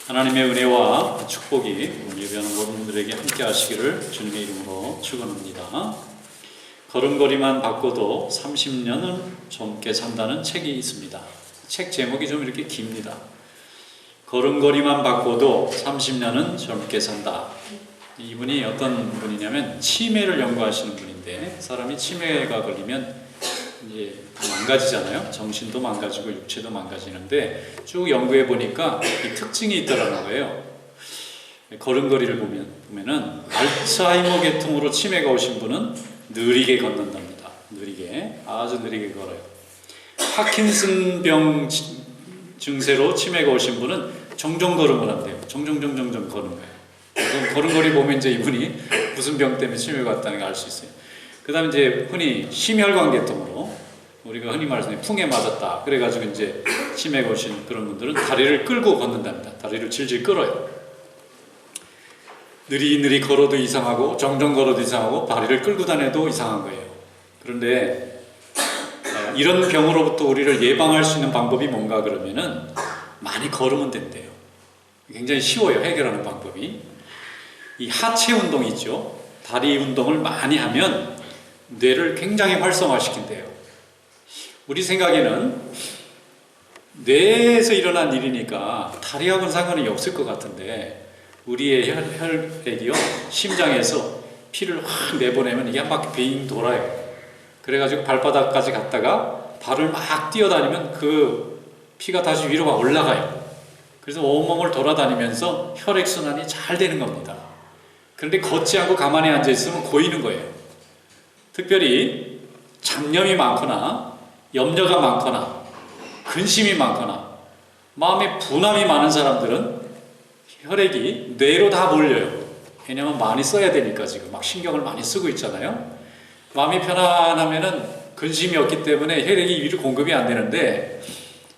하나님의 은혜와 축복이 예배하는 모든 분들에게 함께 하시기를 주님의 이름으로 축원합니다. 걸음걸이만 바꿔도 30년은 젊게 산다는 책이 있습니다. 책 제목이 좀 이렇게 깁니다. 걸음걸이만 바꿔도 30년은 젊게 산다. 이분이 어떤 분이냐면 치매를 연구하시는 분인데, 사람이 치매가 걸리면 이제 다 망가지잖아요. 정신도 망가지고 육체도 망가지는데, 쭉 연구해 보니까 이 특징이 있더라는 거예요. 걸음걸이를 보면은 알츠하이머 계통으로 치매가 오신 분은 느리게 걷는답니다. 느리게, 아주 느리게 걸어요. 파킨슨병 증세로 치매가 오신 분은 정정 걸음을 한대요. 정정 거는 거예요. 걸음걸이 보면 이제 이분이 무슨 병 때문에 치매가 왔다는 걸 알 수 있어요. 그 다음에 이제 흔히 심혈관 계통으로, 우리가 흔히 말하는 풍에 맞았다 그래가지고 이제 치매가 오신 그런 분들은 다리를 끌고 걷는답니다. 다리를 질질 끌어요. 느리느리 걸어도 이상하고 정정 걸어도 이상하고 다리를 끌고 다녀도 이상한 거예요. 그런데 이런 병으로부터 우리를 예방할 수 있는 방법이 뭔가 그러면은 많이 걸으면 된대요. 굉장히 쉬워요, 해결하는 방법이. 이 하체 운동이죠. 다리 운동을 많이 하면 뇌를 굉장히 활성화시킨대요. 우리 생각에는 뇌에서 일어난 일이니까 다리하고는 상관이 없을 것 같은데, 우리의 혈액이요, 심장에서 피를 확 내보내면 이게 한 바퀴 빙 돌아요. 그래가지고 발바닥까지 갔다가 발을 막 뛰어다니면 그 피가 다시 위로 막 올라가요. 그래서 온몸을 돌아다니면서 혈액순환이 잘 되는 겁니다. 그런데 걷지 않고 가만히 앉아있으면 고이는 거예요. 특별히 잡념이 많거나 염려가 많거나 근심이 많거나 마음에 분함이 많은 사람들은 혈액이 뇌로 다 몰려요. 왜냐면 많이 써야 되니까 지금 막 신경을 많이 쓰고 있잖아요. 마음이 편안하면은 근심이 없기 때문에 혈액이 위로 공급이 안 되는데,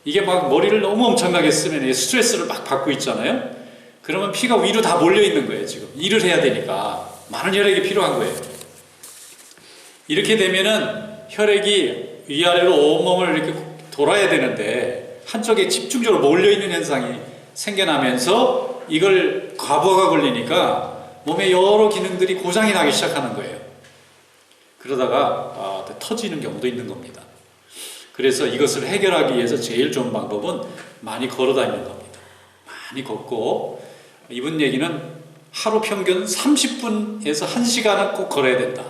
이게 막 머리를 너무 엄청나게 쓰면 스트레스를 막 받고 있잖아요. 그러면 피가 위로 다 몰려 있는 거예요. 지금 일을 해야 되니까 많은 혈액이 필요한 거예요. 이렇게 되면은 혈액이 위아래로 온몸을 이렇게 돌아야 되는데 한쪽에 집중적으로 몰려 있는 현상이 생겨나면서 이걸 과부하가 걸리니까 몸의 여러 기능들이 고장이 나기 시작하는 거예요. 그러다가 터지는 경우도 있는 겁니다. 그래서 이것을 해결하기 위해서 제일 좋은 방법은 많이 걸어 다니는 겁니다. 많이 걷고, 이분 얘기는 하루 평균 30분에서 1시간은 꼭 걸어야 된다.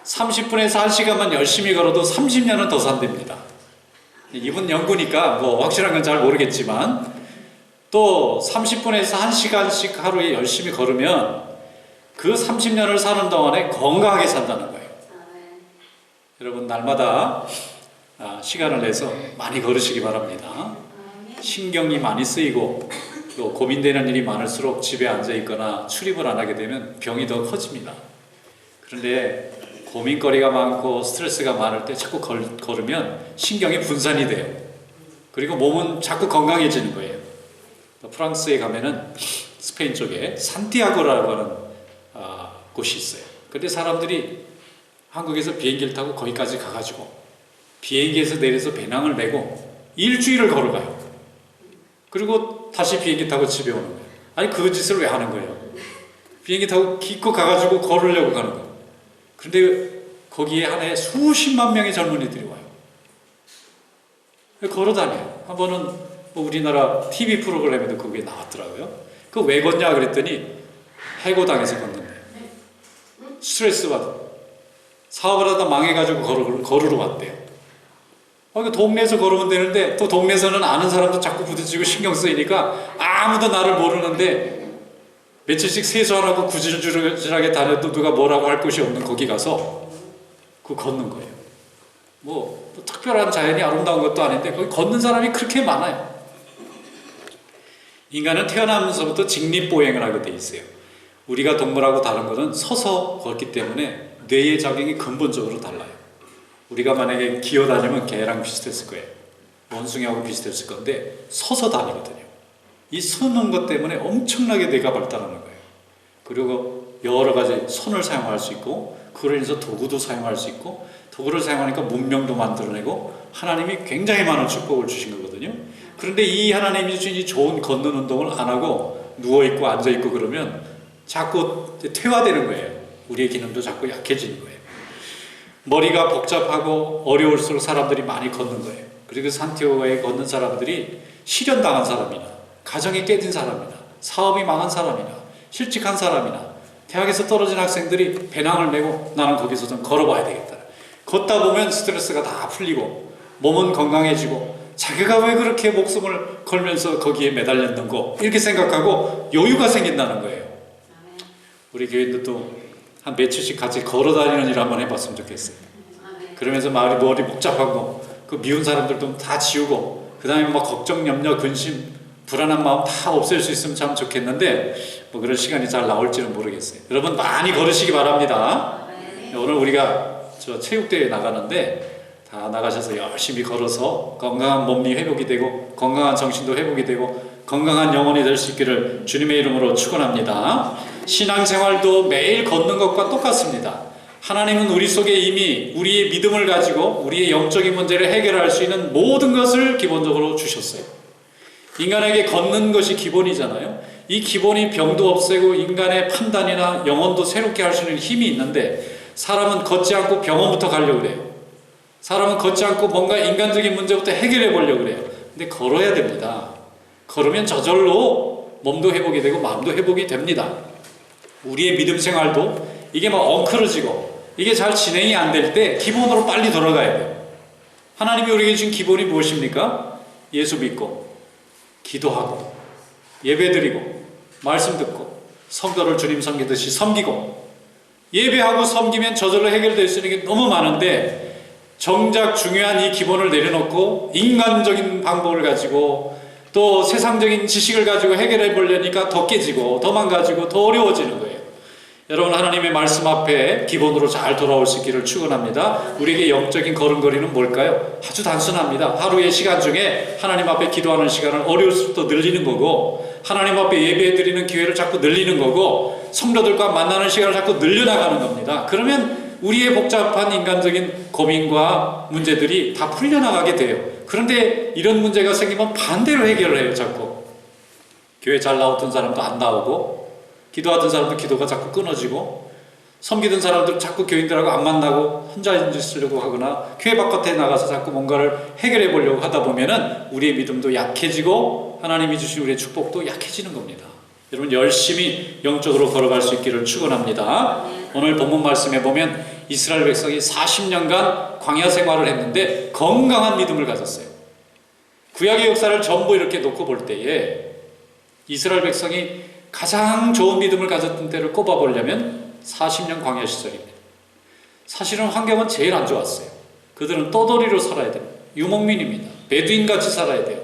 30분에서 1시간만 열심히 걸어도 30년은 더 산답니다. 이분 연구니까 뭐 확실한 건 잘 모르겠지만, 또 30분에서 1시간씩 하루에 열심히 걸으면 그 30년을 사는 동안에 건강하게 산다는 거예요. 여러분 날마다 시간을 내서 많이 걸으시기 바랍니다. 신경이 많이 쓰이고 또 고민되는 일이 많을수록 집에 앉아 있거나 출입을 안 하게 되면 병이 더 커집니다. 그런데 고민거리가 많고 스트레스가 많을 때 자꾸 걸으면 신경이 분산이 돼요. 그리고 몸은 자꾸 건강해지는 거예요. 프랑스에 가면은 스페인 쪽에 산티아고라고 하는 곳이 있어요. 근데 사람들이 한국에서 비행기를 타고 거기까지 가가지고 비행기에서 내려서 배낭을 메고 일주일을 걸어가요. 그리고 다시 비행기 타고 집에 오는 거예요. 아니 그 짓을 왜 하는 거예요? 비행기 타고 기껏 가가지고 걸으려고 가는 거예요. 그런데 거기에 한 해 수십만 명의 젊은이들이 와요. 걸어 다녀요. 한 번은 우리나라 TV 프로그램에도 그게 나왔더라고요. 그 왜 걷냐 그랬더니 해고당해서 걷는데, 스트레스 받아 사업을 하다 망해가지고 걸으러 왔대요. 동네에서 걸으면 되는데 또 동네에서는 아는 사람도 자꾸 부딪히고 신경 쓰이니까 아무도 나를 모르는데 며칠씩 세수 안 하고 구질구질하게 다녀도 누가 뭐라고 할 곳이 없는 거기 가서 걷는 거예요. 뭐 특별한 자연이 아름다운 것도 아닌데 거기 걷는 사람이 그렇게 많아요. 인간은 태어나면서부터 직립보행을 하게 돼 있어요. 우리가 동물하고 다른 것은 서서 걷기 때문에 뇌의 작용이 근본적으로 달라요. 우리가 만약에 기어다니면 개랑 비슷했을 거예요. 원숭이하고 비슷했을 건데 서서 다니거든요. 이 서는 것 때문에 엄청나게 뇌가 발달하는 거예요. 그리고 여러 가지 손을 사용할 수 있고, 그로 인해서 도구도 사용할 수 있고, 도구를 사용하니까 문명도 만들어내고 하나님이 굉장히 많은 축복을 주신 거거든요. 그런데 이 하나님이 주신 이 좋은 걷는 운동을 안 하고 누워있고 앉아있고 그러면 자꾸 퇴화되는 거예요. 우리의 기능도 자꾸 약해지는 거예요. 머리가 복잡하고 어려울수록 사람들이 많이 걷는 거예요. 그리고 산티아고에 걷는 사람들이 실현당한 사람이나 가정이 깨진 사람이나 사업이 망한 사람이나 실직한 사람이나 대학에서 떨어진 학생들이 배낭을 메고 나는 거기서 좀 걸어봐야 되겠다. 걷다 보면 스트레스가 다 풀리고 몸은 건강해지고 자기가 왜 그렇게 목숨을 걸면서 거기에 매달렸는고 이렇게 생각하고 여유가 생긴다는 거예요. 우리 교인들도 한 며칠씩 같이 걸어다니는 일 한번 해봤으면 좋겠어요. 그러면서 마을이 머리 복잡한 거, 그 미운 사람들도 다 지우고 그 다음에 막 걱정, 염려, 근심, 불안한 마음 다 없앨 수 있으면 참 좋겠는데 뭐 그런 시간이 잘 나올지는 모르겠어요. 여러분 많이 걸으시기 바랍니다. 오늘 우리가 저 체육대회에 나가는데 다 나가셔서 열심히 걸어서 건강한 몸이 회복이 되고 건강한 정신도 회복이 되고 건강한 영혼이 될 수 있기를 주님의 이름으로 축원합니다. 신앙생활도 매일 걷는 것과 똑같습니다. 하나님은 우리 속에 이미 우리의 믿음을 가지고 우리의 영적인 문제를 해결할 수 있는 모든 것을 기본적으로 주셨어요. 인간에게 걷는 것이 기본이잖아요. 이 기본이 병도 없애고 인간의 판단이나 영혼도 새롭게 할 수 있는 힘이 있는데 사람은 걷지 않고 병원부터 가려고 그래요. 사람은 걷지 않고 뭔가 인간적인 문제부터 해결해 보려고 그래요. 근데 걸어야 됩니다. 걸으면 저절로 몸도 회복이 되고 마음도 회복이 됩니다. 우리의 믿음 생활도 이게 막 엉클어지고 이게 잘 진행이 안 될 때 기본으로 빨리 돌아가야 돼요. 하나님이 우리에게 주신 기본이 무엇입니까? 예수 믿고 기도하고 예배드리고 말씀 듣고 성도를 주님 섬기듯이 섬기고 예배하고 섬기면 저절로 해결될 수 있는 게 너무 많은데 정작 중요한 이 기본을 내려놓고 인간적인 방법을 가지고 또 세상적인 지식을 가지고 해결해 보려니까 더 깨지고 더 망가지고 더 어려워지는 거예요. 여러분 하나님의 말씀 앞에 기본으로 잘 돌아올 수 있기를 축원합니다. 우리에게 영적인 걸음걸이는 뭘까요? 아주 단순합니다. 하루의 시간 중에 하나님 앞에 기도하는 시간을 어려울수록 더 늘리는 거고 하나님 앞에 예배드리는 기회를 자꾸 늘리는 거고 성도들과 만나는 시간을 자꾸 늘려나가는 겁니다. 그러면 우리의 복잡한 인간적인 고민과 문제들이 다 풀려나가게 돼요. 그런데 이런 문제가 생기면 반대로 해결을 해요. 자꾸 교회 잘 나오던 사람도 안 나오고 기도하던 사람도 기도가 자꾸 끊어지고 섬기던 사람들 자꾸 교인들하고 안 만나고 혼자 있으려고 하거나 교회 바깥에 나가서 자꾸 뭔가를 해결해 보려고 하다 보면은 우리의 믿음도 약해지고 하나님이 주신 우리의 축복도 약해지는 겁니다. 여러분 열심히 영적으로 걸어갈 수 있기를 축원합니다. 오늘 본문 말씀에 보면 이스라엘 백성이 40년간 광야 생활을 했는데 건강한 믿음을 가졌어요. 구약의 역사를 전부 이렇게 놓고 볼 때에 이스라엘 백성이 가장 좋은 믿음을 가졌던 때를 꼽아보려면 40년 광야 시절입니다. 사실은 환경은 제일 안 좋았어요. 그들은 떠돌이로 살아야 됩니다. 유목민입니다. 베두인같이 살아야 돼요.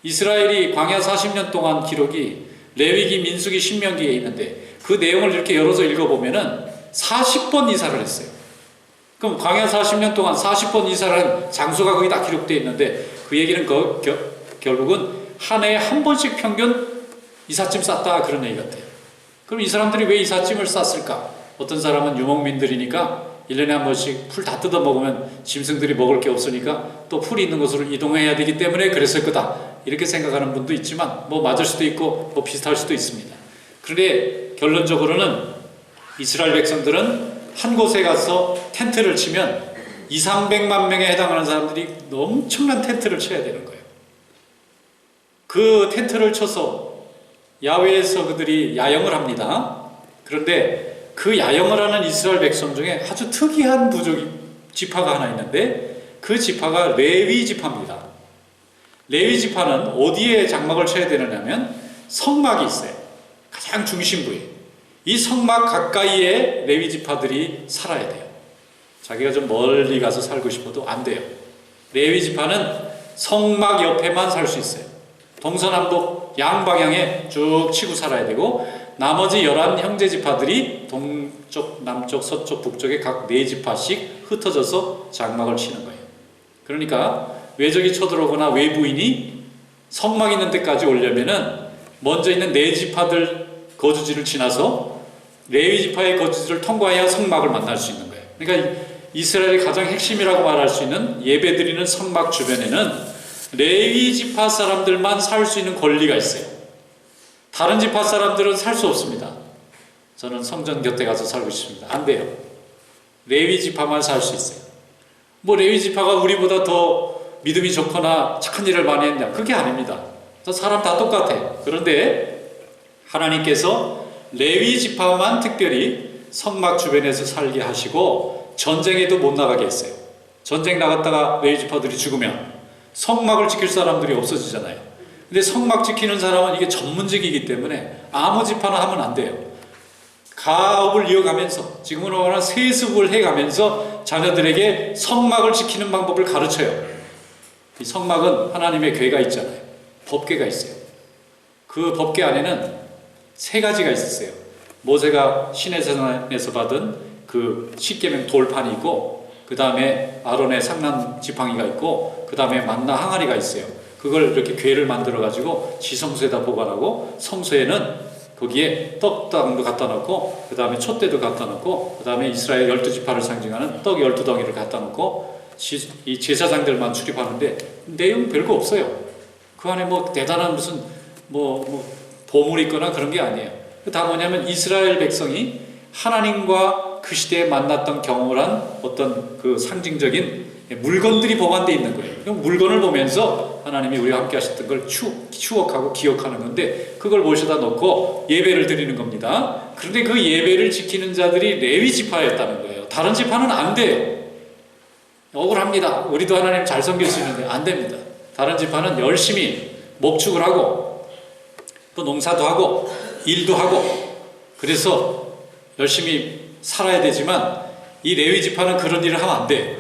이스라엘이 광야 40년 동안 기록이 레위기, 민수기, 신명기에 있는데 그 내용을 이렇게 열어서 읽어보면은 40번 이사를 했어요. 그럼 광야 40년 동안 40번 이사를 한 장소가 거기 다 기록되어 있는데 그 얘기는 결국은 한 해에 한 번씩 평균 이삿짐 쌌다 그런 얘기 같아요. 그럼 이 사람들이 왜 이삿짐을 쌌을까? 어떤 사람은 유목민들이니까 1년에 한 번씩 풀 다 뜯어 먹으면 짐승들이 먹을 게 없으니까 또 풀이 있는 곳으로 이동해야 되기 때문에 그랬을 거다 이렇게 생각하는 분도 있지만 뭐 맞을 수도 있고 뭐 비슷할 수도 있습니다. 그런데 결론적으로는 이스라엘 백성들은 한 곳에 가서 텐트를 치면 200~300만 명에 해당하는 사람들이 엄청난 텐트를 쳐야 되는 거예요. 그 텐트를 쳐서 야외에서 그들이 야영을 합니다. 그런데 그 야영을 하는 이스라엘 백성 중에 아주 특이한 부족이 지파가 하나 있는데 그 지파가 레위 지파입니다. 레위 지파는 어디에 장막을 쳐야 되느냐면 성막이 있어요. 가장 중심부에. 이 성막 가까이에 레위 지파들이 살아야 돼요. 자기가 좀 멀리 가서 살고 싶어도 안 돼요. 레위 지파는 성막 옆에만 살 수 있어요. 동서남북 양방향에 쭉 치고 살아야 되고 나머지 11 형제 지파들이 동쪽, 남쪽, 서쪽, 북쪽에 각 4지파씩 흩어져서 장막을 치는 거예요. 그러니까 외적이 쳐들어오거나 외부인이 성막 있는 데까지 오려면은 먼저 있는 4지파들 거주지를 지나서 레위 지파의 거주지를 통과해야 성막을 만날 수 있는 거예요. 그러니까 이스라엘의 가장 핵심이라고 말할 수 있는 예배드리는 성막 주변에는 레위 지파 사람들만 살 수 있는 권리가 있어요. 다른 지파 사람들은 살 수 없습니다. 저는 성전 곁에 가서 살고 싶습니다. 안 돼요. 레위 지파만 살 수 있어요. 뭐 레위 지파가 우리보다 더 믿음이 좋거나 착한 일을 많이 했냐? 그게 아닙니다. 사람 다 똑같아. 그런데 하나님께서 레위 지파만 특별히 성막 주변에서 살게 하시고 전쟁에도 못 나가게 했어요. 전쟁 나갔다가 레위 지파들이 죽으면 성막을 지킬 사람들이 없어지잖아요. 근데 성막 지키는 사람은 이게 전문직이기 때문에 아무 지파나 하면 안 돼요. 가업을 이어가면서 지금으로 말하는 세습을 해가면서 자녀들에게 성막을 지키는 방법을 가르쳐요. 이 성막은 하나님의 궤가 있잖아요. 법궤가 있어요. 그 법궤 안에는 세 가지가 있었어요. 모세가 시내산에서 받은 그 십계명 돌판이 있고, 그 다음에 아론의 상남 지팡이가 있고, 그 다음에 만나 항아리가 있어요. 그걸 이렇게 궤를 만들어 가지고 지성소에다 보관하고, 성소에는 거기에 떡당도 갖다 놓고, 그 다음에 촛대도 갖다 놓고, 그 다음에 이스라엘 12지파를 상징하는 떡 12덩이를 갖다 놓고, 이 제사장들만 출입하는데 내용 별거 없어요. 그 안에 뭐 대단한 무슨 보물이 있거나 그런 게 아니에요. 다 뭐냐면 이스라엘 백성이 하나님과 그 시대에 만났던 경험을 한 어떤 그 상징적인 물건들이 보관되어 있는 거예요. 그 물건을 보면서 하나님이 우리와 함께 하셨던 걸 추억하고 기억하는 건데, 그걸 모셔다 놓고 예배를 드리는 겁니다. 그런데 그 예배를 지키는 자들이 레위 지파였다는 거예요. 다른 지파는 안 돼요. 억울합니다. 우리도 하나님 잘 섬길 수 있는데 안 됩니다. 다른 지파는 열심히 목축을 하고 또 농사도 하고 일도 하고 그래서 열심히 살아야 되지만, 이 레위 지파는 그런 일을 하면 안 돼요.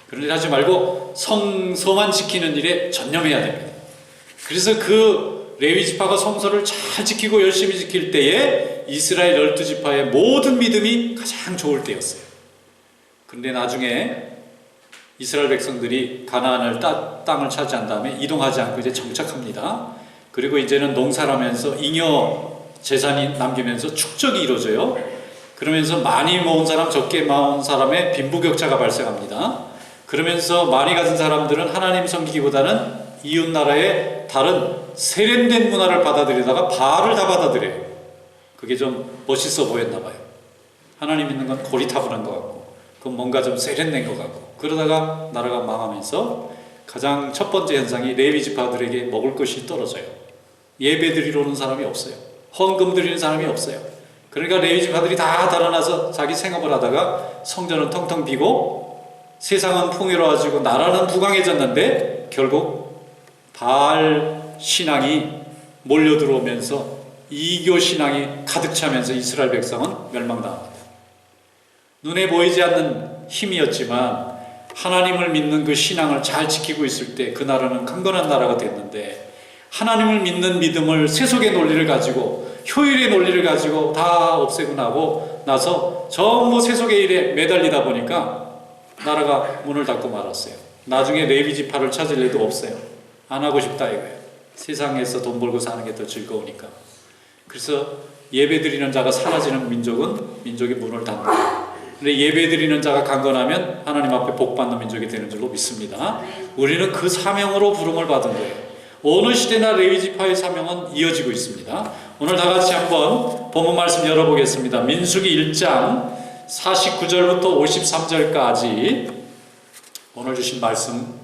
그런 일 하지 말고 성소만 지키는 일에 전념해야 됩니다. 그래서 그 레위 지파가 성소를 잘 지키고 열심히 지킬 때에 이스라엘 12지파의 모든 믿음이 가장 좋을 때였어요. 그런데 나중에 이스라엘 백성들이 가나안을 땅을 차지한 다음에 이동하지 않고 이제 정착합니다. 그리고 이제는 농사를 하면서 잉여 재산이 남기면서 축적이 이루어져요. 그러면서 많이 모은 사람, 적게 모은 사람의 빈부격차가 발생합니다. 그러면서 많이 가진 사람들은 하나님 섬기기보다는 이웃 나라의 다른 세련된 문화를 받아들이다가 바알을 다 받아들여요. 그게 좀 멋있어 보였나 봐요. 하나님 있는 건 고리타분한 것 같고, 그건 뭔가 좀 세련된 것 같고, 그러다가 나라가 망하면서 가장 첫 번째 현상이 레위 지파들에게 먹을 것이 떨어져요. 예배 드리러 오는 사람이 없어요. 헌금 드리는 사람이 없어요. 그러니까 레위 지파들이 다 달아나서 자기 생업을 하다가 성전은 텅텅 비고 세상은 풍요로워지고 나라는 부강해졌는데 결국 바알 신앙이 몰려 들어오면서 이교 신앙이 가득 차면서 이스라엘 백성은 멸망당합니다. 눈에 보이지 않는 힘이었지만 하나님을 믿는 그 신앙을 잘 지키고 있을 때 그 나라는 강건한 나라가 됐는데, 하나님을 믿는 믿음을 세속의 논리를 가지고 효율의 논리를 가지고 다 없애고 나서 전부 세속의 일에 매달리다 보니까 나라가 문을 닫고 말았어요. 나중에 레위 지파를 찾을 일도 없어요. 안 하고 싶다 이거예요. 세상에서 돈 벌고 사는 게 더 즐거우니까. 그래서 예배드리는 자가 사라지는 민족이 문을 닫는 거예요. 근데 예배드리는 자가 강건하면 하나님 앞에 복받는 민족이 되는 줄로 믿습니다. 우리는 그 사명으로 부름을 받은 거예요. 어느 시대나 레위 지파의 사명은 이어지고 있습니다. 오늘 다 같이 한번 본문 말씀 열어보겠습니다. 민수기 1장 49절부터 53절까지 오늘 주신 말씀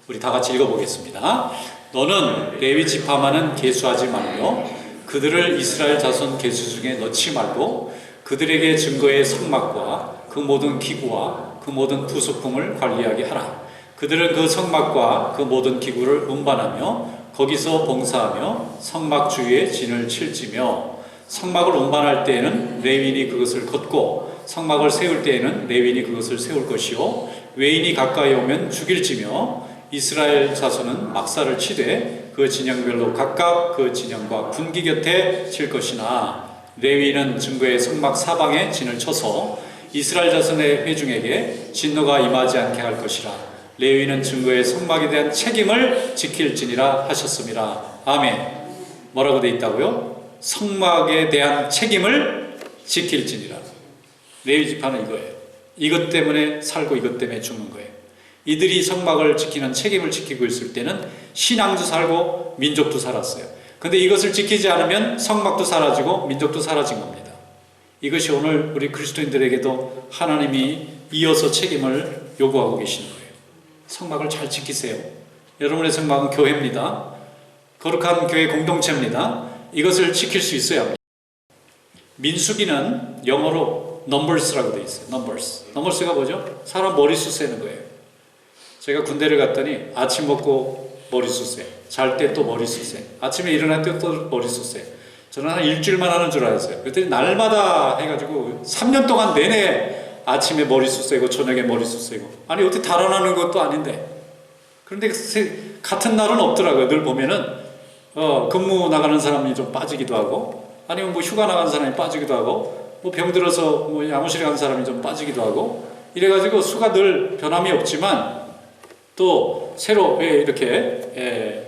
우리 다 같이 읽어보겠습니다. 너는 레위 지파만은 계수하지 말며 그들을 이스라엘 자손 계수 중에 넣지 말고 그들에게 증거의 성막과 그 모든 기구와 그 모든 부속품을 관리하게 하라. 그들은 그 성막과 그 모든 기구를 운반하며 거기서 봉사하며 성막 주위에 진을 칠지며, 성막을 운반할 때에는 레위인이 그것을 걷고 성막을 세울 때에는 레위인이 그것을 세울 것이요, 외인이 가까이 오면 죽일지며, 이스라엘 자손은 막사를 치되 그 진영별로 각각 그 진영과 분기 곁에 칠 것이나, 레위인은 증거의 성막 사방에 진을 쳐서 이스라엘 자손의 회중에게 진노가 임하지 않게 할 것이라. 레위인은 증거의 성막에 대한 책임을 지킬지니라 하셨습니다. 아멘. 뭐라고 돼 있다고요? 성막에 대한 책임을 지킬지니라. 레위 지파는 이거예요. 이것 때문에 살고 이것 때문에 죽는 거예요. 이들이 성막을 지키는 책임을 지키고 있을 때는 신앙도 살고 민족도 살았어요. 근데 이것을 지키지 않으면 성막도 사라지고 민족도 사라진 겁니다. 이것이 오늘 우리 그리스도인들에게도 하나님이 이어서 책임을 요구하고 계시는 거예요. 성막을 잘 지키세요. 여러분의 성막은 교회입니다. 거룩한 교회 공동체입니다. 이것을 지킬 수 있어야 합니다. 민수기는 영어로 numbers라고 되어 있어요. numbers가 뭐죠? 사람 머리수 세는 거예요. 제가 군대를 갔더니 아침 먹고 머리수 세, 잘 때 또 머리수 세, 아침에 일어날 때 또 머리수 세. 저는 한 일주일만 하는 줄 알았어요. 그랬더니 날마다 해가지고 3년 동안 내내 아침에 머리수 세고 저녁에 머리수 세고, 아니 어떻게 달아나는 것도 아닌데. 그런데 같은 날은 없더라고요. 늘 보면은 근무 나가는 사람이 좀 빠지기도 하고, 아니면 뭐 휴가 나간 사람이 빠지기도 하고, 뭐 병들어서 뭐 양호실에 간 사람이 좀 빠지기도 하고, 이래가지고 수가 늘 변함이 없지만 또 새로 이렇게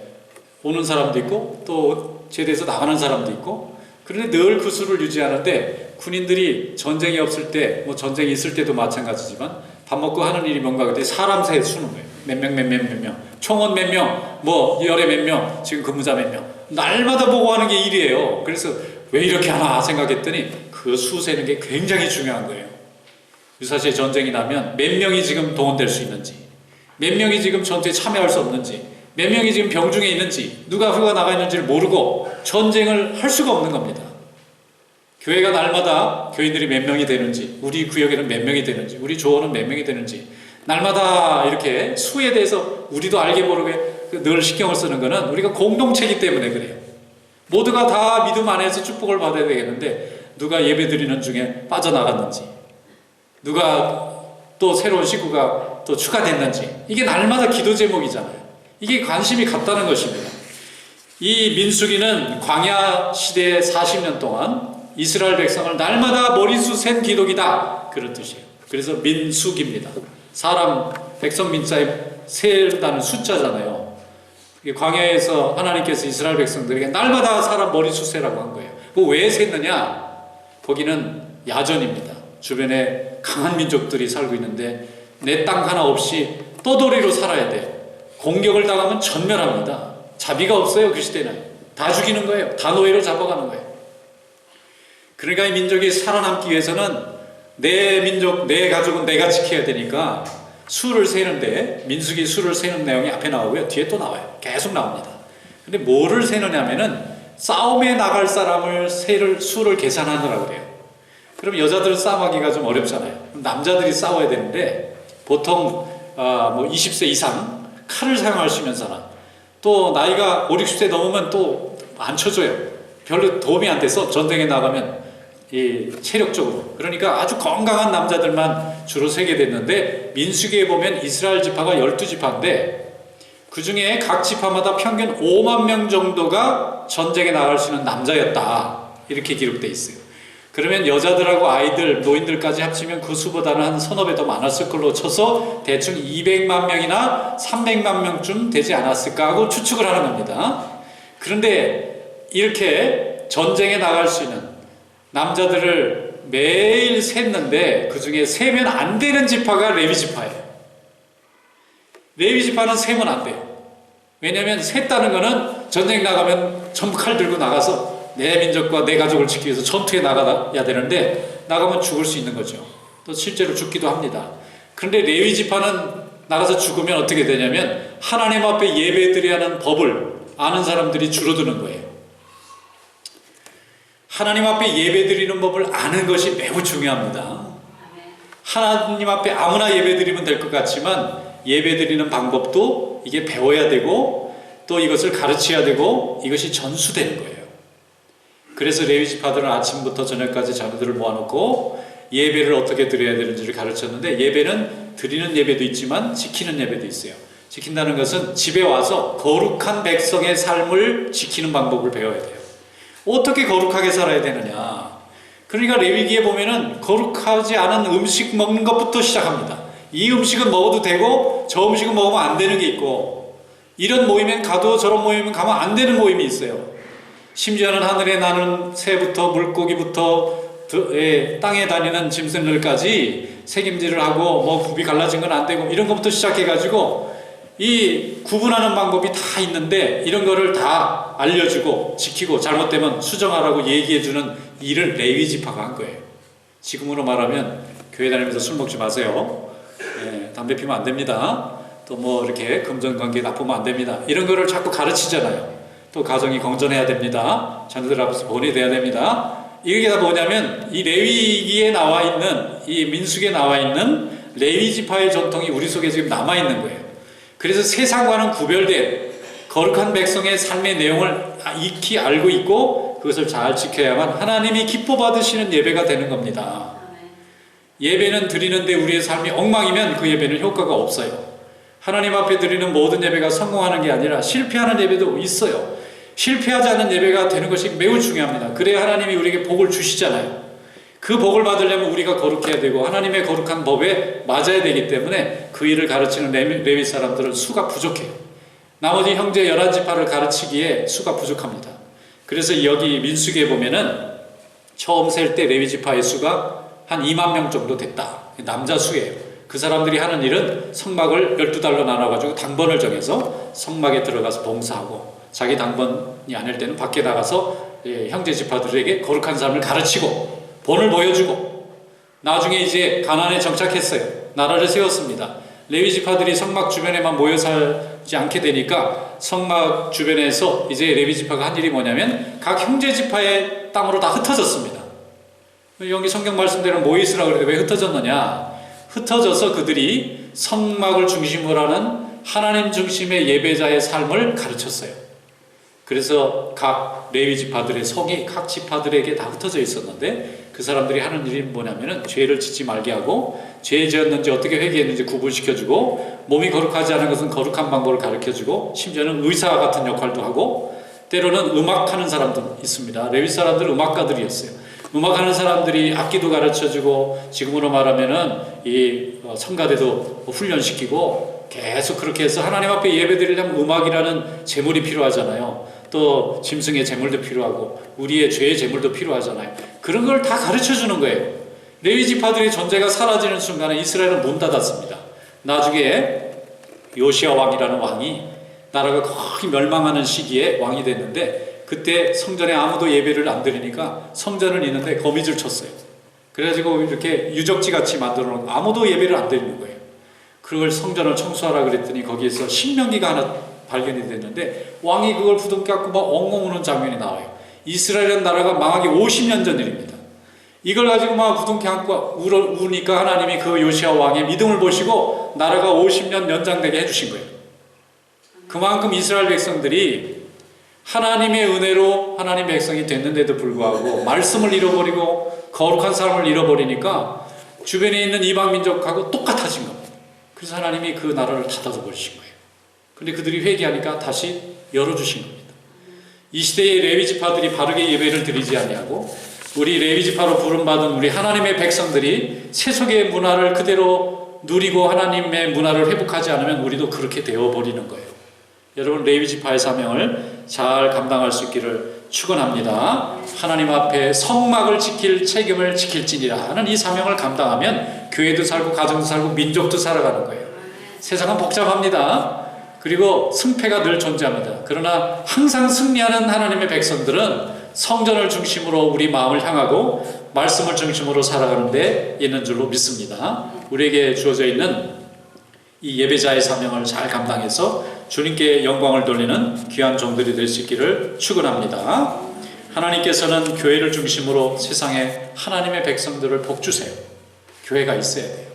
오는 사람도 있고 또 제대해서 나가는 사람도 있고, 그런데 늘 그 수를 유지하는데, 군인들이 전쟁이 없을 때, 뭐 전쟁이 있을 때도 마찬가지지만 밥 먹고 하는 일이 뭔가 그때 사람 세 수는 거예요. 몇 명, 총원 몇 명, 뭐 열에 몇 명, 지금 근무자 몇 명, 날마다 보고 하는 게 일이에요. 그래서 왜 이렇게 하나 생각했더니 그 수 세는 게 굉장히 중요한 거예요. 유사시에 전쟁이 나면 몇 명이 지금 동원될 수 있는지, 몇 명이 지금 전투에 참여할 수 없는지, 몇 명이 지금 병중에 있는지, 누가 휴가 나가 있는지를 모르고 전쟁을 할 수가 없는 겁니다. 교회가 날마다 교인들이 몇 명이 되는지, 우리 구역에는 몇 명이 되는지, 우리 조원은 몇 명이 되는지, 날마다 이렇게 수에 대해서 우리도 알게 모르게 늘 신경을 쓰는 것은 우리가 공동체이기 때문에 그래요. 모두가 다 믿음 안에서 축복을 받아야 되겠는데, 누가 예배 드리는 중에 빠져나갔는지, 누가 또 새로운 식구가 또 추가됐는지, 이게 날마다 기도 제목이잖아요. 이게 관심이 같다는 것입니다. 이 민수기는 광야 시대의 40년 동안 이스라엘 백성을 날마다 머리수 센 기록이다, 그런 뜻이에요. 그래서 민수기입니다. 사람, 백성 민자에 세다는 숫자잖아요. 광야에서 하나님께서 이스라엘 백성들에게 날마다 사람 머리수 세라고 한 거예요. 왜 셌느냐? 거기는 야전입니다. 주변에 강한 민족들이 살고 있는데 내 땅 하나 없이 떠돌이로 살아야 돼요. 공격을 당하면 전멸합니다. 자비가 없어요. 그 시대는 다 죽이는 거예요. 다 노예로 잡아가는 거예요. 그러니까 이 민족이 살아남기 위해서는 내 민족, 내 가족은 내가 지켜야 되니까 수를 세는데, 민수기 수를 세는 내용이 앞에 나오고요, 뒤에 또 나와요. 계속 나옵니다. 근데 뭐를 세느냐면은 싸움에 나갈 사람을 수를 계산하느라고 그래요. 그럼 여자들은 싸움하기가 좀 어렵잖아요. 남자들이 싸워야 되는데 보통 뭐 20세 이상 칼을 사용할 수 있는 사람, 또 나이가 5, 60세 넘으면 또 안 쳐줘요. 별로 도움이 안 돼서 전쟁에 나가면 이 체력적으로, 그러니까 아주 건강한 남자들만 주로 세게 됐는데, 민수기에 보면 이스라엘 지파가 12지파인데 그 중에 각 지파마다 평균 5만 명 정도가 전쟁에 나갈 수 있는 남자였다, 이렇게 기록되어 있어요. 그러면 여자들하고 아이들, 노인들까지 합치면 그 수보다는 한 서너 배 더 많았을 걸로 쳐서 대충 200만 명이나 300만 명쯤 되지 않았을까 하고 추측을 하는 겁니다. 그런데 이렇게 전쟁에 나갈 수 있는 남자들을 매일 셌는데 그 중에 세면 안 되는 지파가 레위 지파예요. 레위 지파는 세면 안 돼요. 왜냐하면 셌다는 거는 전쟁 나가면 전부 칼 들고 나가서 내 민족과 내 가족을 지키기 위해서 전투에 나가야 되는데, 나가면 죽을 수 있는 거죠. 또 실제로 죽기도 합니다. 그런데 레위 지파는 나가서 죽으면 어떻게 되냐면 하나님 앞에 예배드려야 하는 법을 아는 사람들이 줄어드는 거예요. 하나님 앞에 예배드리는 법을 아는 것이 매우 중요합니다. 하나님 앞에 아무나 예배드리면 될 것 같지만 예배드리는 방법도 이게 배워야 되고 또 이것을 가르쳐야 되고 이것이 전수되는 거예요. 그래서 레위 지파들은 아침부터 저녁까지 자녀들을 모아놓고 예배를 어떻게 드려야 되는지를 가르쳤는데, 예배는 드리는 예배도 있지만 지키는 예배도 있어요. 지킨다는 것은 집에 와서 거룩한 백성의 삶을 지키는 방법을 배워야 돼요. 어떻게 거룩하게 살아야 되느냐. 그러니까 레위기에 보면은 거룩하지 않은 음식 먹는 것부터 시작합니다. 이 음식은 먹어도 되고 저 음식은 먹으면 안 되는 게 있고, 이런 모임엔 가도 저런 모임은 가면 안 되는 모임이 있어요. 심지어는 하늘에 나는 새부터 물고기부터 땅에 다니는 짐승들까지 책임질을 하고 뭐 굽이 갈라진 건 안 되고 이런 것부터 시작해가지고 이 구분하는 방법이 다 있는데 이런 거를 다 알려주고 지키고 잘못되면 수정하라고 얘기해주는 일을 레위 지파가 한 거예요. 지금으로 말하면 교회 다니면서 술 먹지 마세요. 담배 피면 안 됩니다. 또 뭐 이렇게 금전관계 나쁘면 안 됩니다. 이런 거를 자꾸 가르치잖아요. 또 가정이 건전해야 됩니다. 자녀들 앞에서 본이 돼야 됩니다. 이게 다 뭐냐면 이 레위기에 나와 있는 이 민수기에 나와 있는 레위 지파의 전통이 우리 속에 지금 남아 있는 거예요. 그래서 세상과는 구별된 거룩한 백성의 삶의 내용을 익히 알고 있고 그것을 잘 지켜야만 하나님이 기뻐 받으시는 예배가 되는 겁니다. 예배는 드리는데 우리의 삶이 엉망이면 그 예배는 효과가 없어요. 하나님 앞에 드리는 모든 예배가 성공하는 게 아니라 실패하는 예배도 있어요. 실패하지 않는 예배가 되는 것이 매우 중요합니다. 그래야 하나님이 우리에게 복을 주시잖아요. 그 복을 받으려면 우리가 거룩해야 되고 하나님의 거룩한 법에 맞아야 되기 때문에 그 일을 가르치는 레위 사람들은 수가 부족해요. 나머지 형제 11지파를 가르치기에 수가 부족합니다. 그래서 여기 민수기에 보면은 처음 셀 때 레위 지파의 수가 한 2만 명 정도 됐다. 남자 수예요. 그 사람들이 하는 일은 성막을 12달로 나눠가지고 당번을 정해서 성막에 들어가서 봉사하고 자기 당번이 아닐 때는 밖에 나가서 형제 지파들에게 거룩한 삶을 가르치고 본을 보여주고 나중에 이제 가나안에 정착했어요. 나라를 세웠습니다. 레위 지파들이 성막 주변에만 모여 살지 않게 되니까 성막 주변에서 이제 레위 지파가 한 일이 뭐냐면 각 형제 지파의 땅으로 다 흩어졌습니다. 여기 성경 말씀대로 모여 있으라고 그러는데 왜 흩어졌느냐? 흩어져서 그들이 성막을 중심으로 하는 하나님 중심의 예배자의 삶을 가르쳤어요. 그래서 각 레위 지파들의 성이 각 지파들에게 다 흩어져 있었는데 그 사람들이 하는 일이 뭐냐면은 죄를 짓지 말게 하고 죄 지었는지 어떻게 회개했는지 구분시켜주고 몸이 거룩하지 않은 것은 거룩한 방법을 가르쳐주고 심지어는 의사 같은 역할도 하고 때로는 음악하는 사람도 있습니다. 레위 사람들은 음악가들이었어요. 음악하는 사람들이 악기도 가르쳐주고 지금으로 말하면은 이 성가대도 훈련시키고 계속 그렇게 해서 하나님 앞에 예배드리려면 음악이라는 제물이 필요하잖아요. 또 짐승의 제물도 필요하고 우리의 죄의 제물도 필요하잖아요. 그런 걸 다 가르쳐주는 거예요. 레위 지파들의 존재가 사라지는 순간에 이스라엘은 문 닫았습니다. 나중에 요시아 왕이라는 왕이 나라가 거의 멸망하는 시기에 왕이 됐는데 그때 성전에 아무도 예배를 안 드리니까 성전은 있는데 거미줄 쳤어요. 그래가지고 이렇게 유적지 같이 만들어 놓고 아무도 예배를 안 드리는 거예요. 그걸 성전을 청소하라 그랬더니 거기에서 신명기가 하나 발견이 됐는데 왕이 그걸 부둥켜 갖고 막 엉엉 우는 장면이 나와요. 이스라엘 나라가 망하기 50년 전 일입니다. 이걸 가지고 막 부둥켜 안고 우니까 하나님이 그 요시아 왕의 믿음을 보시고 나라가 50년 연장되게 해주신 거예요. 그만큼 이스라엘 백성들이 하나님의 은혜로 하나님 백성이 됐는데도 불구하고 말씀을 잃어버리고 거룩한 삶을 잃어버리니까 주변에 있는 이방 민족하고 똑같아진 겁니다. 그래서 하나님이 그 나라를 닫아서 버리신 거예요. 근데 그들이 회개하니까 다시 열어주신 겁니다. 이 시대의 레위 지파들이 바르게 예배를 드리지 아니하고 우리 레위 지파로 부름받은 우리 하나님의 백성들이 세속의 문화를 그대로 누리고 하나님의 문화를 회복하지 않으면 우리도 그렇게 되어버리는 거예요. 여러분 레위 지파의 사명을 잘 감당할 수 있기를 축원합니다. 하나님 앞에 성막을 지킬 책임을 지킬지니라 하는 이 사명을 감당하면 교회도 살고 가정도 살고 민족도 살아가는 거예요. 세상은 복잡합니다. 그리고 승패가 늘 존재합니다. 그러나 항상 승리하는 하나님의 백성들은 성전을 중심으로 우리 마음을 향하고 말씀을 중심으로 살아가는 데 있는 줄로 믿습니다. 우리에게 주어져 있는 이 예배자의 사명을 잘 감당해서 주님께 영광을 돌리는 귀한 종들이 될 수 있기를 축원합니다. 하나님께서는 교회를 중심으로 세상에 하나님의 백성들을 복주세요. 교회가 있어야 돼요.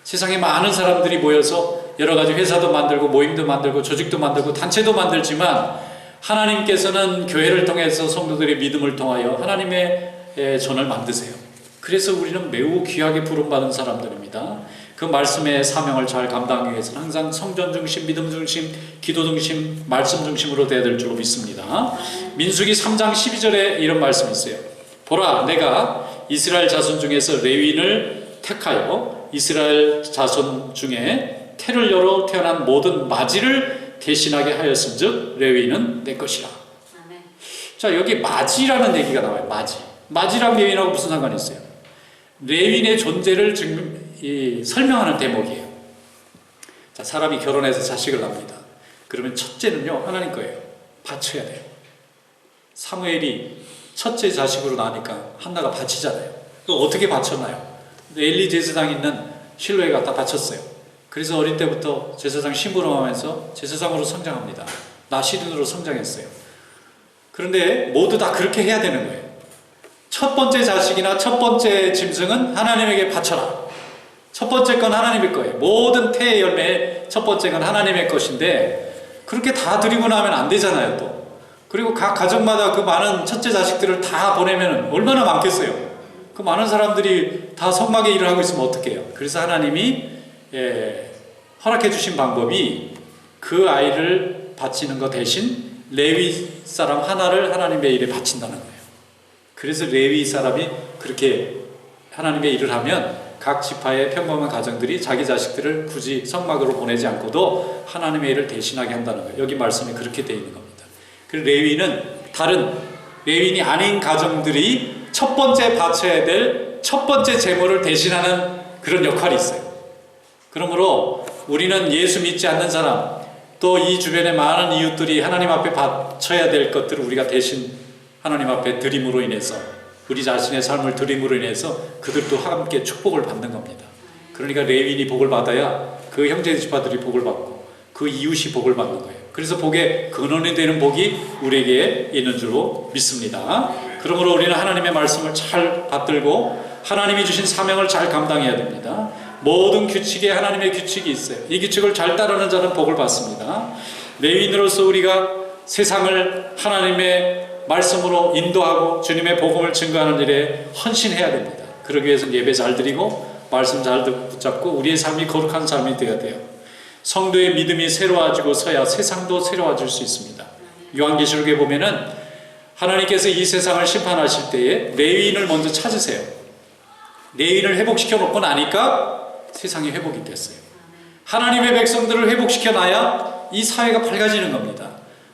세상에 많은 사람들이 모여서 여러 가지 회사도 만들고 모임도 만들고 조직도 만들고 단체도 만들지만 하나님께서는 교회를 통해서 성도들의 믿음을 통하여 하나님의 전을 만드세요. 그래서 우리는 매우 귀하게 부름받은 사람들입니다. 그 말씀의 사명을 잘 감당하기 위해서는 항상 성전 중심, 믿음 중심, 기도 중심, 말씀 중심으로 되어야 될 줄로 믿습니다. 민수기 3장 12절에 이런 말씀이 있어요. 보라, 내가 이스라엘 자손 중에서 레위인을 택하여 이스라엘 자손 중에 태를 열어 태어난 모든 마지를 대신하게 하였은즉 레위인은 내 것이라. 자, 여기 마지라는 얘기가 나와요. 마지랑 레위인하고 무슨 상관이 있어요? 레위인의 존재를 설명하는 대목이에요. 자, 사람이 결혼해서 자식을 낳습니다. 그러면 첫째는요, 하나님 거예요. 바쳐야 돼요. 사무엘이 첫째 자식으로 나니까 한나가 바치잖아요. 그럼 어떻게 바쳤나요? 엘리 제사장 있는 실로에 갖다 바쳤어요. 그래서 어릴 때부터 제사장 심부름하면서 제사장으로 성장합니다. 나시린으로 성장했어요. 그런데 모두 다 그렇게 해야 되는 거예요. 첫 번째 자식이나 첫 번째 짐승은 하나님에게 바쳐라. 첫 번째 건 하나님의 거예요. 모든 태의 열매의 첫 번째 건 하나님의 것인데 그렇게 다 드리고 나면 안 되잖아요, 또. 그리고 각 가정마다 그 많은 첫째 자식들을 다 보내면 얼마나 많겠어요. 그 많은 사람들이 다 성막에 일을 하고 있으면 어떡해요. 그래서 하나님이 허락해 주신 방법이 그 아이를 바치는 것 대신 레위 사람 하나를 하나님의 일에 바친다는 거예요. 그래서 레위 사람이 그렇게 하나님의 일을 하면 각 지파의 평범한 가정들이 자기 자식들을 굳이 성막으로 보내지 않고도 하나님의 일을 대신하게 한다는 거예요. 여기 말씀이 그렇게 되어 있는 겁니다. 그리고 레위는 다른 레위인이 아닌 가정들이 첫 번째 바쳐야 될 첫 번째 제물을 대신하는 그런 역할이 있어요. 그러므로 우리는 예수 믿지 않는 사람, 또 이 주변의 많은 이웃들이 하나님 앞에 바쳐야 될 것들을 우리가 대신 하나님 앞에 드림으로 인해서 우리 자신의 삶을 드림으로 인해서 그들도 함께 축복을 받는 겁니다. 그러니까 레위인이 복을 받아야 그 형제 지파들이 복을 받고 그 이웃이 복을 받는 거예요. 그래서 복의 근원이 되는 복이 우리에게 있는 줄로 믿습니다. 그러므로 우리는 하나님의 말씀을 잘 받들고 하나님이 주신 사명을 잘 감당해야 됩니다. 모든 규칙에 하나님의 규칙이 있어요. 이 규칙을 잘 따르는 자는 복을 받습니다. 레위인으로서 우리가 세상을 하나님의 말씀으로 인도하고 주님의 복음을 증거하는 일에 헌신해야 됩니다. 그러기 위해서는 예배 잘 드리고 말씀 잘 붙잡고 우리의 삶이 거룩한 삶이 되어야 돼요. 성도의 믿음이 새로워지고서야 세상도 새로워질 수 있습니다. 요한계시록에 보면은 하나님께서 이 세상을 심판하실 때에 레위인을 먼저 찾으세요. 레위인을 회복시켜 놓고 나니까 세상이 회복이 됐어요. 하나님의 백성들을 회복시켜 놔야 이 사회가 밝아지는 겁니다.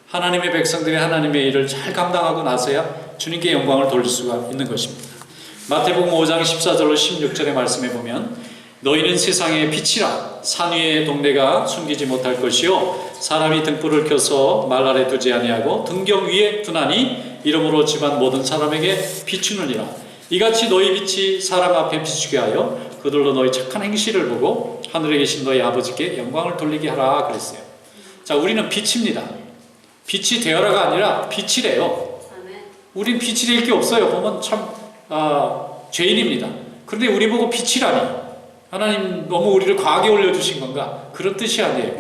하나님의 백성들이 하나님의 일을 잘 감당하고 나서야 주님께 영광을 돌릴 수가 있는 것입니다. 마태복음 5장 14절로 16절의 말씀에 보면 너희는 세상의 빛이라. 산 위의 동네가 숨기지 못할 것이요 사람이 등불을 켜서 말 아래 두지 아니하고 등경 위에 두나니 이러므로 집안 모든 사람에게 비추느니라. 이같이 너희 빛이 사람 앞에 비추게 하여 그들로 너희 착한 행실을 보고 하늘에 계신 너희 아버지께 영광을 돌리게 하라 그랬어요. 자, 우리는 빛입니다. 빛이 되어라가 아니라 빛이래요. 우린 빛이 될 게 없어요. 보면 참 죄인입니다. 그런데 우리 보고 빛이라니 하나님 너무 우리를 과하게 올려주신 건가? 그런 뜻이 아니에요.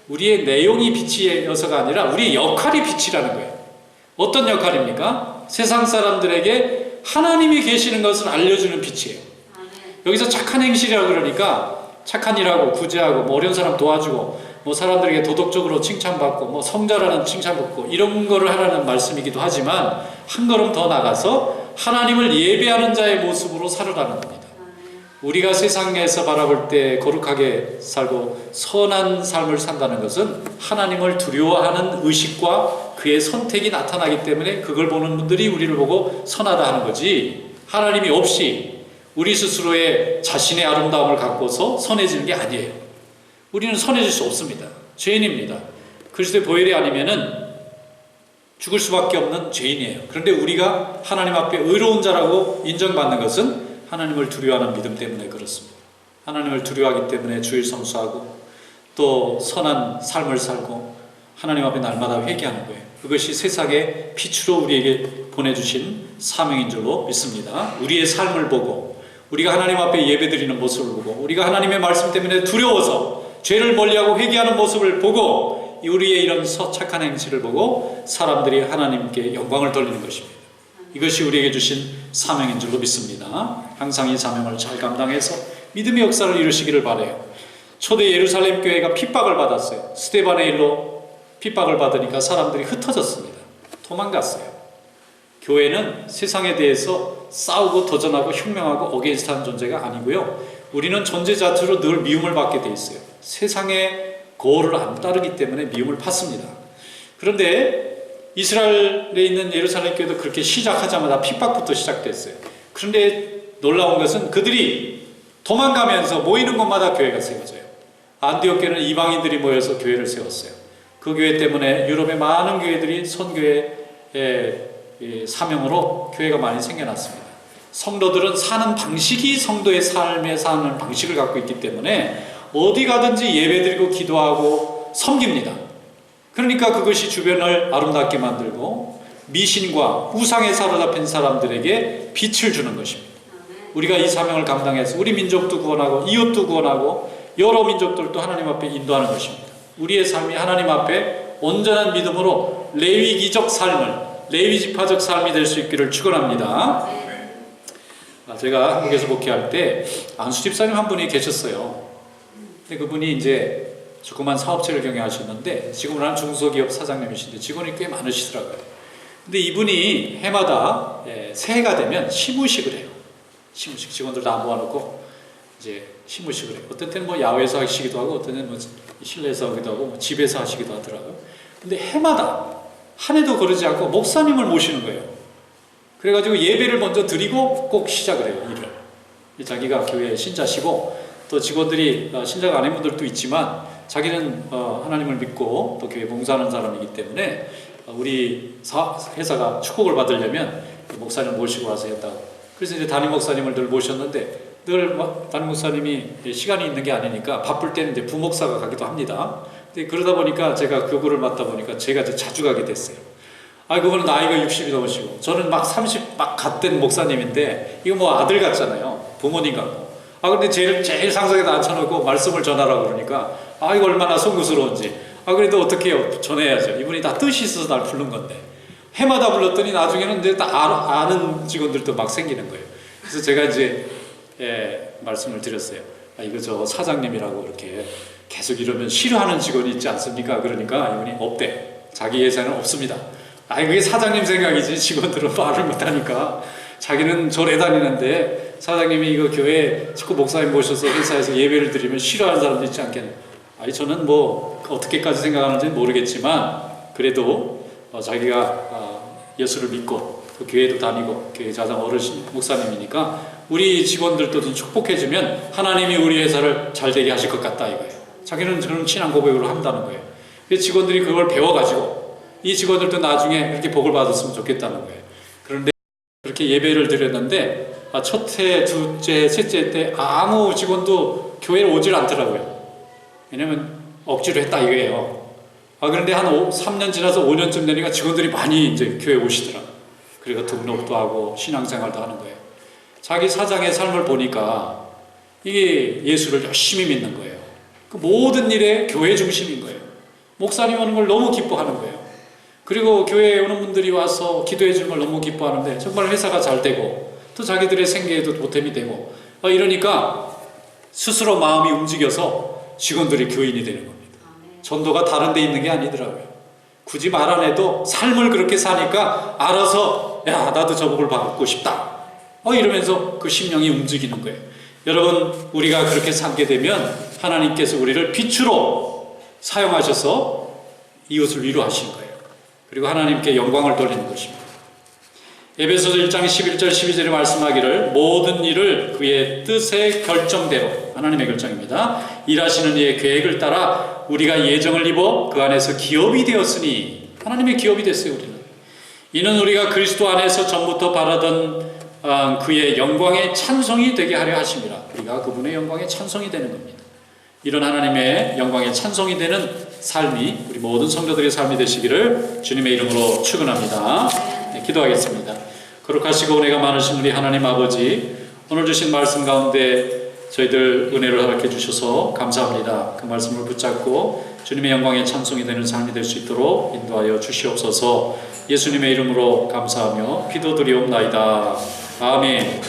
우리의 내용이 빛이어서가 아니라 우리의 역할이 빛이라는 거예요. 어떤 역할입니까? 세상 사람들에게 하나님이 계시는 것을 알려주는 빛이에요. 여기서 착한 행실이라고 그러니까 착한 일하고 구제하고 뭐 어려운 사람 도와주고 뭐 사람들에게 도덕적으로 칭찬받고 뭐 성자라는 칭찬받고 이런 거를 하라는 말씀이기도 하지만 한 걸음 더 나가서 하나님을 예배하는 자의 모습으로 살아가는 겁니다. 우리가 세상에서 바라볼 때 거룩하게 살고 선한 삶을 산다는 것은 하나님을 두려워하는 의식과 그의 선택이 나타나기 때문에 그걸 보는 분들이 우리를 보고 선하다 하는 거지, 하나님이 없이 우리 스스로의 자신의 아름다움을 갖고서 선해지는 게 아니에요. 우리는 선해질 수 없습니다. 죄인입니다. 그리스도의 보혈이 아니면은 죽을 수밖에 없는 죄인이에요. 그런데 우리가 하나님 앞에 의로운 자라고 인정받는 것은 하나님을 두려워하는 믿음 때문에 그렇습니다. 하나님을 두려워하기 때문에 주일 성수하고 또 선한 삶을 살고 하나님 앞에 날마다 회개하는 거예요. 그것이 세상의 빛으로 우리에게 보내주신 사명인 줄로 믿습니다. 우리의 삶을 보고 우리가 하나님 앞에 예배드리는 모습을 보고 우리가 하나님의 말씀 때문에 두려워서 죄를 멀리하고 회개하는 모습을 보고 우리의 이런 착한 행실을 보고 사람들이 하나님께 영광을 돌리는 것입니다. 이것이 우리에게 주신 사명인 줄로 믿습니다. 항상 이 사명을 잘 감당해서 믿음의 역사를 이루시기를 바라요. 초대 예루살렘 교회가 핍박을 받았어요. 스데반의 일로 핍박을 받으니까 사람들이 흩어졌습니다. 도망갔어요. 교회는 세상에 대해서 싸우고 도전하고 혁명하고 어게인스트한 존재가 아니고요. 우리는 존재 자체로 늘 미움을 받게 돼 있어요. 세상의 거울을 안 따르기 때문에 미움을 받습니다. 그런데 이스라엘에 있는 예루살렘 교회도 그렇게 시작하자마자 핍박부터 시작됐어요. 그런데 놀라운 것은 그들이 도망가면서 모이는 곳마다 교회가 세워져요. 안디옥 교회는 이방인들이 모여서 교회를 세웠어요. 그 교회 때문에 유럽의 많은 교회들이 선교의 사명으로 교회가 많이 생겨났습니다. 성도들은 사는 방식이 성도의 삶에 사는 방식을 갖고 있기 때문에 어디 가든지 예배드리고 기도하고 섬깁니다. 그러니까 그것이 주변을 아름답게 만들고 미신과 우상에 사로잡힌 사람들에게 빛을 주는 것입니다. 우리가 이 사명을 감당해서 우리 민족도 구원하고 이웃도 구원하고 여러 민족들도 하나님 앞에 인도하는 것입니다. 우리의 삶이 하나님 앞에 온전한 믿음으로 레위기적 삶을, 레위지파적 삶이 될 수 있기를 축원합니다. 제가 한국에서 목회할 때 안수 집사님 한 분이 계셨어요. 근데 그분이 이제 조그만 사업체를 경영하셨는데 지금은 한 중소기업 사장님이신데 직원이 꽤 많으시더라고요. 근데 이분이 해마다 새해가 되면 시무식을 해요. 시무식, 직원들 다 모아놓고 이제 시무식을 해요. 어떤 때는 뭐 야외에서 하시기도 하고 어떤 때는 뭐 실내에서 하기도 하고 뭐 집에서 하시기도 하더라고요. 근데 해마다 한 해도 거르지 않고 목사님을 모시는 거예요. 그래가지고 예배를 먼저 드리고 꼭 시작을 해요. 일을. 자기가 교회 신자시고 또 직원들이 신자가 아닌 분들도 있지만 자기는 하나님을 믿고 또 교회 봉사하는 사람이기 때문에 우리 회사가 축복을 받으려면 목사님 모시고 와서 했다고. 그래서 이제 담임 목사님을 늘 모셨는데 늘 담임 목사님이 시간이 있는 게 아니니까 바쁠 때는 이제 부목사가 가기도 합니다. 근데 그러다 보니까 제가 교구를 맡다 보니까 제가 이제 자주 가게 됐어요. 그분은 나이가 60이 넘으시고 저는 막 30 막 갓된 목사님인데 이거 뭐 아들 같잖아요. 부모님 같고. 근데 제일 상석에다 앉혀놓고 말씀을 전하라고 그러니까 이거 얼마나 송구스러운지. 그래도 어떻게 해요? 전해야죠. 이분이 다 뜻이 있어서 날 부른 건데. 해마다 불렀더니 나중에는 이제 다 아는 직원들도 막 생기는 거예요. 그래서 제가 이제 말씀을 드렸어요. 이거 저 사장님이라고 이렇게 계속 이러면 싫어하는 직원이 있지 않습니까? 그러니까 이분이 없대. 자기 예산은 없습니다. 그게 사장님 생각이지 직원들은 말을 못하니까 자기는 절에 다니는데 사장님이 이거 교회 식구 목사님 모셔서 회사에서 예배를 드리면 싫어하는 사람도 있지 않겠냐. 저는 뭐 어떻게까지 생각하는지는 모르겠지만 그래도 자기가 예수를 믿고 또 교회도 다니고 교회 자장 어르신 목사님이니까 우리 직원들도 좀 축복해주면 하나님이 우리 회사를 잘 되게 하실 것 같다 이거예요. 자기는 그런 친한 고백으로 한다는 거예요. 그래서 직원들이 그걸 배워가지고 이 직원들도 나중에 이렇게 복을 받았으면 좋겠다는 거예요. 그런데 그렇게 예배를 드렸는데 첫 해, 둘째, 셋째 때 아무 직원도 교회에 오질 않더라고요. 왜냐면 억지로 했다 이거예요. 그런데 한 3년 지나서 5년쯤 되니까 직원들이 많이 이제 교회에 오시더라고요. 그리고 등록도 하고 신앙생활도 하는 거예요. 자기 사장의 삶을 보니까 이게 예수를 열심히 믿는 거예요. 그 모든 일에 교회 중심인 거예요. 목사님 오는 걸 너무 기뻐하는 거예요. 그리고 교회에 오는 분들이 와서 기도해 주는 걸 너무 기뻐하는데 정말 회사가 잘 되고 또 자기들의 생계에도 보탬이 되고 이러니까 스스로 마음이 움직여서 직원들이 교인이 되는 겁니다. 전도가 다른 데 있는 게 아니더라고요. 굳이 말 안 해도 삶을 그렇게 사니까 알아서 나도 저 복을 받고 싶다. 이러면서 그 심령이 움직이는 거예요. 여러분 우리가 그렇게 살게 되면 하나님께서 우리를 빛으로 사용하셔서 이웃을 위로하신 거예요. 그리고 하나님께 영광을 돌리는 것입니다. 에베소서 1장 11절 12절에 말씀하기를 모든 일을 그의 뜻의 결정대로 하나님의 결정입니다. 일하시는 이의 계획을 따라 우리가 예정을 입어 그 안에서 기업이 되었으니 하나님의 기업이 됐어요. 우리는 이는 우리가 그리스도 안에서 전부터 바라던 그의 영광의 찬송이 되게 하려 하심이라. 우리가 그분의 영광의 찬송이 되는 겁니다. 이런 하나님의 영광의 찬송이 되는 삶이 우리 모든 성도들의 삶이 되시기를 주님의 이름으로 축원합니다. 기도하겠습니다. 거룩하시고 은혜가 많으신 우리 하나님 아버지, 오늘 주신 말씀 가운데 저희들 은혜를 허락해 주셔서 감사합니다. 그 말씀을 붙잡고 주님의 영광의 찬송이 되는 삶이 될 수 있도록 인도하여 주시옵소서. 예수님의 이름으로 감사하며 기도드리옵나이다. 아멘.